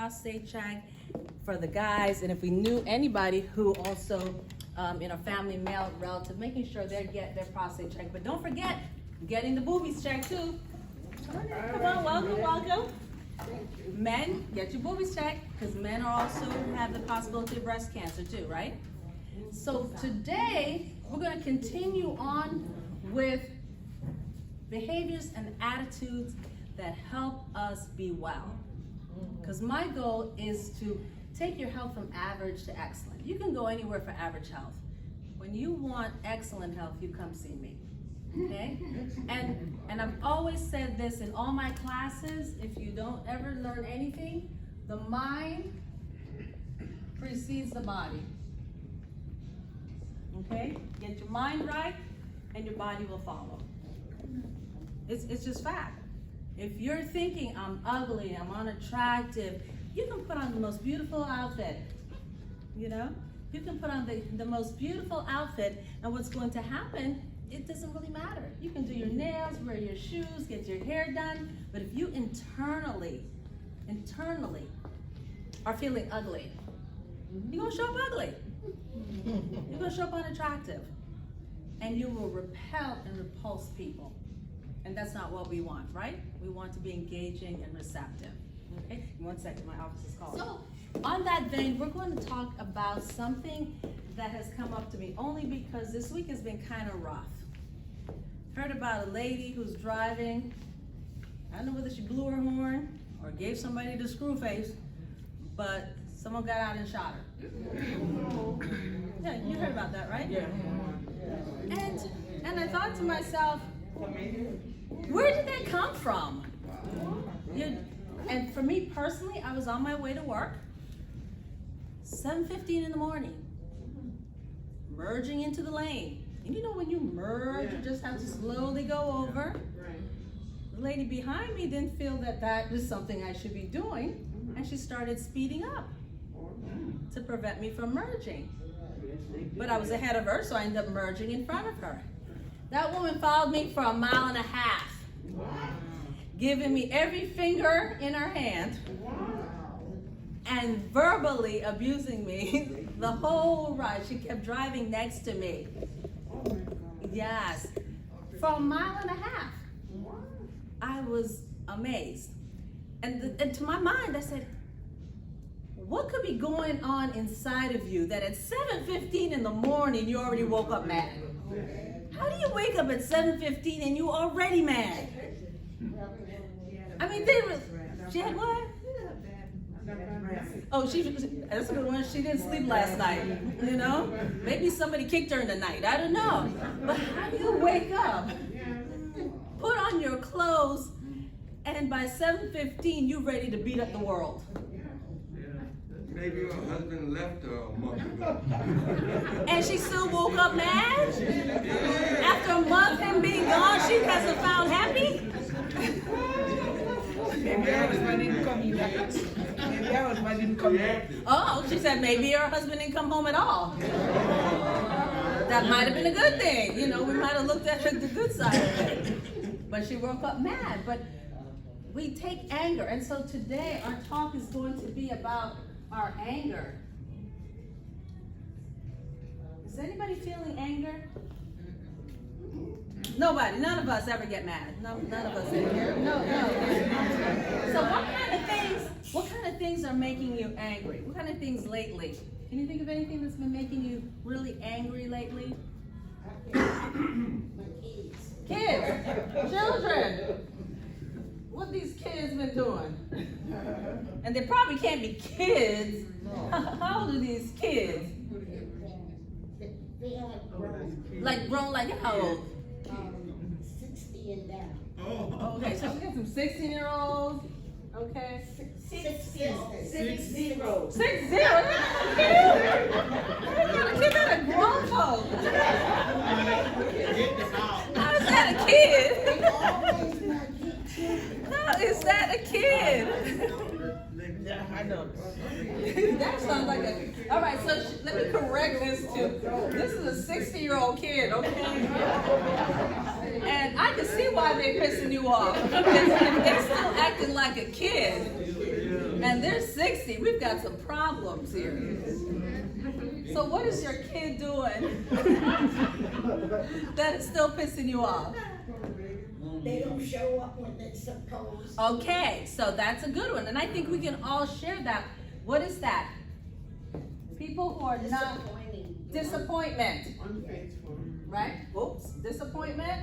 prostate check for the guys, and if we knew anybody who also in our family, male relative, making sure they get their prostate check. But don't forget, getting the boobies checked too. Come on, welcome. Men, get your boobies checked, because men are also have the possibility of breast cancer too, right? So today, we're going to continue on with behaviors and attitudes that help us be well. Because my goal is to take your health from average to excellent. You can go anywhere for average health. When you want excellent health, you come see me. Okay? And I've always said this in all my classes, if you don't ever learn anything, the mind precedes the body. Okay? Get your mind right, and your body will follow. It's just fact. If you're thinking, I'm ugly, I'm unattractive, you can put on the most beautiful outfit. You know? You can put on the most beautiful outfit, and what's going to happen, it doesn't really matter. You can do your nails, wear your shoes, get your hair done, but if you internally are feeling ugly, you're gonna show up ugly. You're gonna show up unattractive. And you will repel and repulse people. And that's not what we want, right? We want to be engaging and receptive. Okay, 1 second, my office is calling. So, on that vein, we're going to talk about something that has come up to me only because this week has been kind of rough. Heard about a lady who's driving. I don't know whether she blew her horn or gave somebody the screw face, but someone got out and shot her. Yeah, you heard about that, right? Yeah. And I thought to myself, where did that come from? And for me personally, I was on my way to work, 7:15 in the morning, merging into the lane. And you know when you merge, you just have to slowly go over. The lady behind me didn't feel that was something I should be doing, and she started speeding up to prevent me from merging. But I was ahead of her, so I ended up merging in front of her. That woman followed me for 1.5 miles, giving me every finger in her hand and verbally abusing me the whole ride. She kept driving next to me. Yes, for 1.5 miles. I was amazed. And to my mind, I said, what could be going on inside of you that at 7:15 in the morning, you already woke up mad? How do you wake up at 7:15 and you already mad? I mean, she had what? Oh, that's a good one. She didn't sleep last night, you know? Maybe somebody kicked her in the night. I don't know. But how do you wake up, put on your clothes, and by 7:15, you're ready to beat up the world? Maybe her husband left her a month ago. And she still woke up mad? After a month him being gone, she hasn't found happy? Maybe her husband didn't come yet. Maybe her husband didn't come yet. Oh, she said maybe her husband didn't come home at all. That might have been a good thing. You know, we might have looked at the good side of it. But she woke up mad. But we take anger. And so today our talk is going to be about our anger. Is anybody feeling anger? Nobody, none of us ever get mad. No, none of us in here. No. So what kind of things are making you angry? What kind of things lately? Can you think of anything that's been making you really angry lately? Kids, children. What these kids been doing? And they probably can't be kids. How old are these kids? They are grown. Like grown, like how old? 60 and down. Oh, okay, so we got some 16-year-olds. Okay. 60. 60. That's a kid? That's a grown folk. How is that a kid? They always not get you. How is that a kid? Yeah, I know. That sounds like a. All right, so let me correct this too. This is a 60-year-old kid, okay? And I can see why they're pissing you off. Because if they're still acting like a kid, And they're 60. We've got some problems here. So what is your kid doing that is still pissing you off? They don't show up when they're supposed. Okay, so that's a good one. And I think we can all share that. What is that? People who are not disappointment. Unfaithful. Right? Oops, disappointment.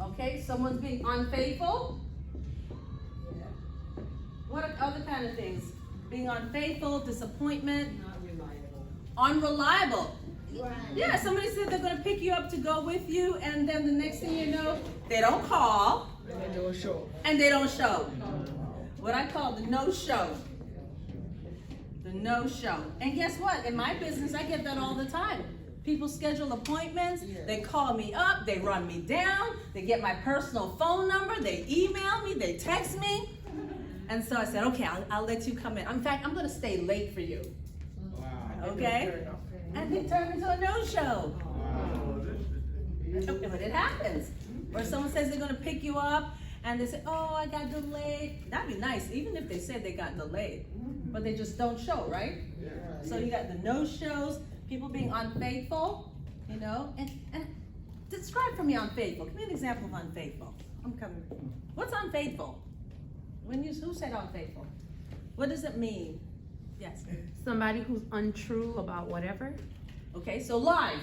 Okay, someone's being unfaithful. What are other kind of things? Being unfaithful, disappointment, unreliable. Right. Yeah, somebody said they're going to pick you up to go with you, and then the next thing you know, they don't call. And they don't show. And they don't show. What I call the no-show. The no-show. And guess what? In my business, I get that all the time. People schedule appointments, they call me up, they run me down, they get my personal phone number, they email me, they text me. And so I said, okay, I'll let you come in. In fact, I'm going to stay late for you. Wow. Okay? And they turn into a no-show. But it happens. Or someone says they're going to pick you up, and they say, oh, I got delayed. That'd be nice, even if they said they got delayed. But they just don't show, right? So you got the no-shows, people being unfaithful, you know. And describe for me unfaithful. Give me an example of unfaithful. I'm coming. What's unfaithful? Who said unfaithful? What does it mean? Yes. Somebody who's untrue about whatever. Okay, so lie.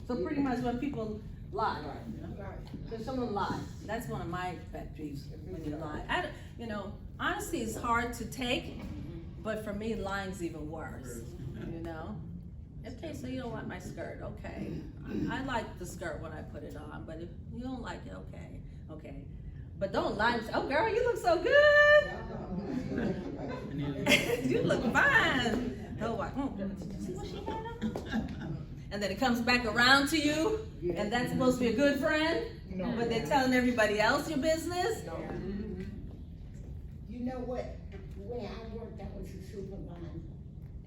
So pretty much when people lie. So someone lies. That's one of my pet peeves, when you lie. Honesty is hard to take, but for me, lying's even worse, you know? Okay, so you don't like my skirt, okay. I like the skirt when I put it on, but if you don't like it, okay. But don't lie and say, oh girl, you look so good. You look fine. Oh, did you see what she had on? And then it comes back around to you, and that's supposed to be a good friend, but they're telling everybody else your business. You know what? Where I worked, I was a supervisor,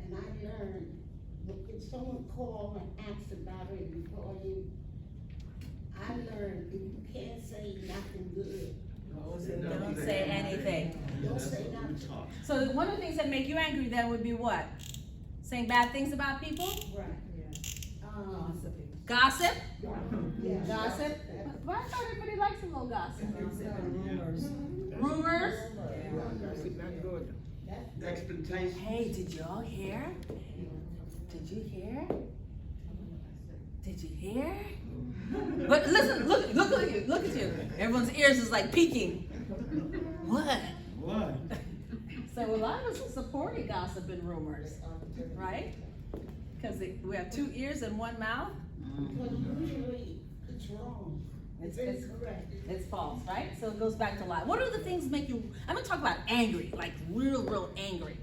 and I learned if someone called and asked about an employee, I learned if you can't say nothing good, Don't say anything. don't say nothing. So one of the things that make you angry then would be what? Saying bad things about people? Right. Gossip? Yeah. Gossip? Well, I thought everybody likes a little gossip. Rumors? Not good. Expectation. Hey, did y'all hear? Did you hear? Did you hear? But listen, look at you. Everyone's ears is like peeking. What? What? So a lot of us are supporting gossip and rumors, right? Because we have 2 ears and 1 mouth. But usually it's wrong. It's incorrect. It's false, right? So it goes back to lie. What are the things make you, I'm gonna talk about angry, like real angry.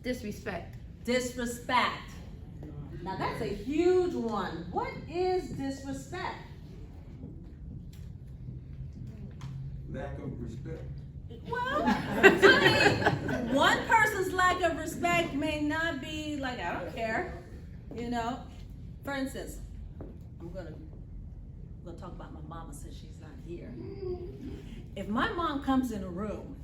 Disrespect. Disrespect. Now that's a huge one. What is disrespect? Lack of respect. Well, I mean, one person's lack of respect may not be like, I don't care, you know. For instance, we'll talk about my mama since she's not here. If my mom comes in a room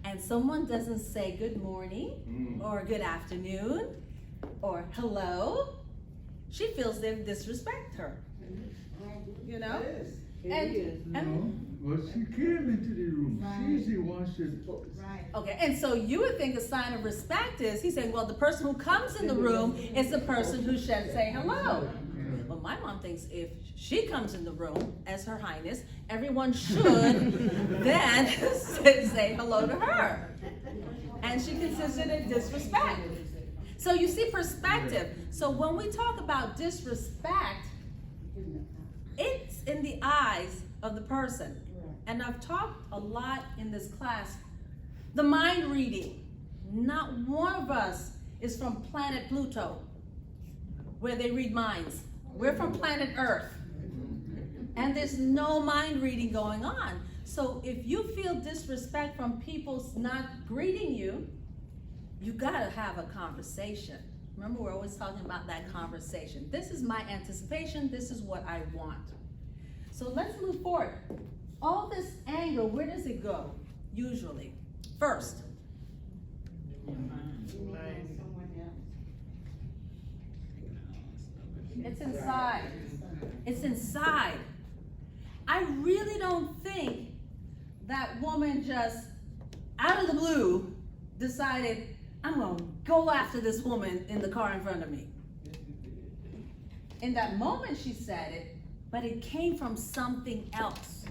and someone doesn't say good morning or good afternoon or hello, she feels they disrespect her, you know? Well, she came into the room. She's the one should. Right. Okay, and so you would think a sign of respect is, he's saying, well, the person who comes in the room is the person who should say hello. Well, my mom thinks if she comes in the room as Her Highness, everyone should then say hello to her. And she considers it a disrespect. So you see perspective. So when we talk about disrespect, it's in the eyes of the person. And I've talked a lot in this class. The mind reading. Not one of us is from planet Pluto, where they read minds. We're from planet Earth. And there's no mind reading going on. So if you feel disrespect from people not greeting you, you gotta have a conversation. Remember, we're always talking about that conversation. This is my anticipation, this is what I want. So let's move forward. All this anger, where does it go? usually. First, it's inside. It's inside. I really don't think that woman just, out of the blue, decided, I'm gonna go after this woman in the car in front of me. In that moment she said it, but it came from something else.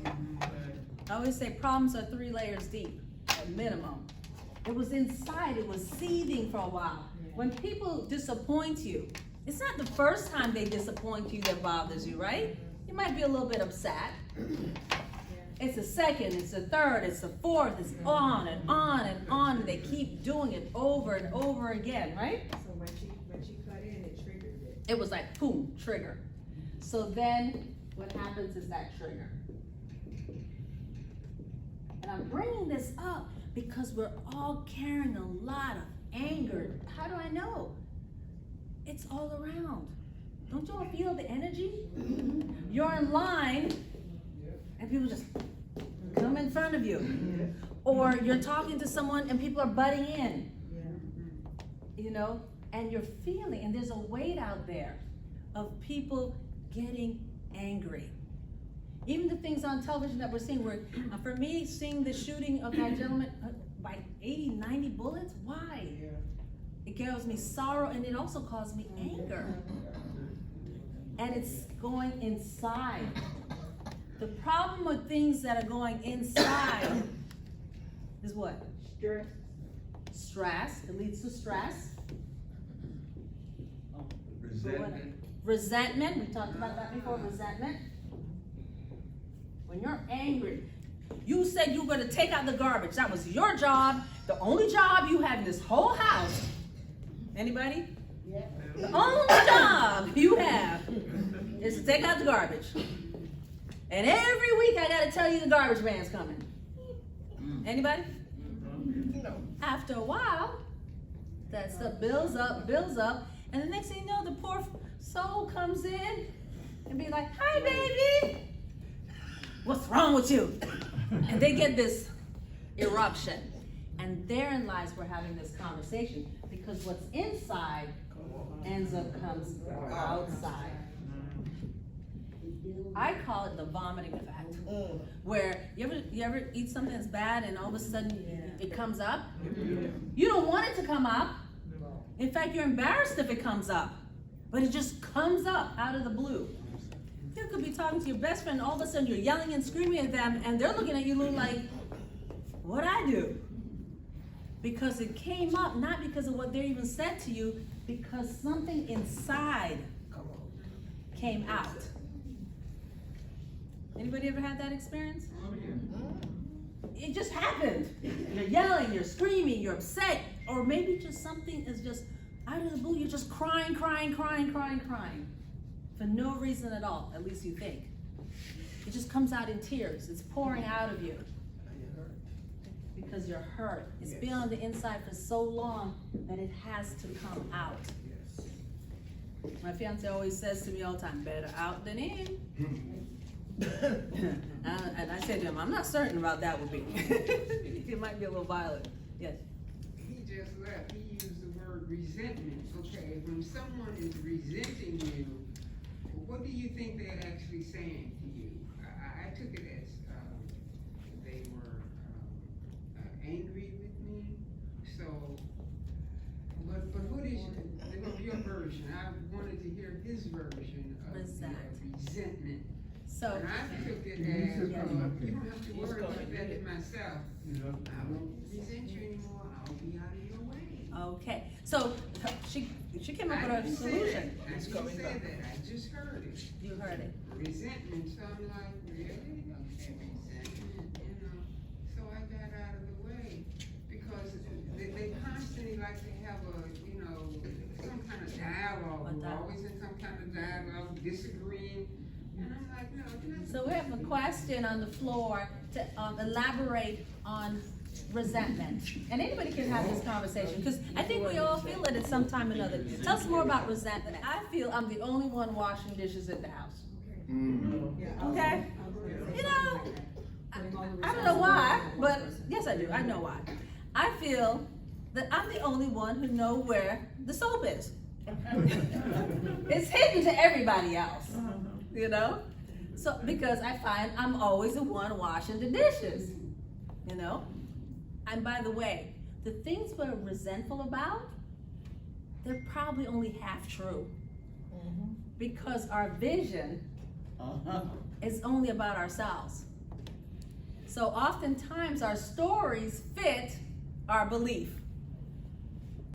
I always say problems are 3 layers deep, at minimum. It was inside, it was seething for a while. When people disappoint you, it's not the first time they disappoint you that bothers you, right? You might be a little bit upset. It's the second, it's the third, it's the fourth, it's on and on and on, and they keep doing it over and over again, right? So when she cut in, it triggered it. It was like, boom, trigger. So then what happens is that trigger. And I'm bringing this up because we're all carrying a lot of anger. How do I know? It's all around. Don't you all feel the energy? You're in line and people just come in front of you. Or you're talking to someone and people are butting in. You know, and you're feeling, and there's a weight out there of people getting angry. Even the things on television that we're seeing, where for me, seeing the shooting of that gentleman by 80, 90 bullets, why? It gives me sorrow, and it also caused me anger. And it's going inside. The problem with things that are going inside is what? Stress. Stress. It leads to stress. Resentment. Resentment. We talked about that before. Resentment. When you're angry, you said you were going to take out the garbage. That was your job. The only job you have in this whole house. Anybody? Yeah. The only job you have is to take out the garbage. And every week I gotta tell you the garbage man's coming. Anybody? No. After a while, that stuff builds up, and the next thing you know, the poor soul comes in and be like, hi baby, what's wrong with you? And they get this eruption. And therein lies we're having this conversation, because what's inside ends up comes outside. I call it the vomiting effect, where you ever eat something that's bad and all of a sudden it comes up? You don't want it to come up. In fact, you're embarrassed if it comes up, but it just comes up out of the blue. You could be talking to your best friend, all of a sudden you're yelling and screaming at them, and they're looking at you like, what'd I do? Because it came up, not because of what they even said to you, because something inside came out. Anybody ever had that experience? It just happened. You're yelling, you're screaming, you're upset, or maybe just something is just out of the blue. You're just crying for no reason at all. At least you think. It just comes out in tears. It's pouring out of you because you're hurt. It's been on the inside for so long that it has to come out. My fiance always says to me all the time, better out than in. And I said to him, I'm not certain about that would be. It might be a little violent. Yes. He just left. He used the word resentment. Okay, when someone is resenting you, what do you think they're actually saying to you? I took it as they were angry with me. So, but what is your version? I wanted to hear his version of resentment. So, and I took it as, you don't have to worry about that to myself. I won't resent you anymore. I'll be out of your way. okay. So she came up with a solution. I didn't say that. I just heard it. You heard it. Resentment. So I'm like, really? Okay, resentment, you know. So I got out of the way because they constantly like to have some kind of dialogue. We're always in some kind of dialogue, disagreeing. And I'm like, no. So we have a question on the floor to elaborate on resentment. And anybody can have this conversation, because I think we all feel it at some time or another. Tell us more about resentment. I feel I'm the only one washing dishes in the house. Okay? You know, I don't know why, but yes I do, I know why. I feel that I'm the only one who know where the soap is. It's hidden to everybody else, you know? So, because I find I'm always the one washing the dishes, you know? And by the way, the things we're resentful about, they're probably only half true. Because our vision is only about ourselves. So oftentimes our stories fit our belief.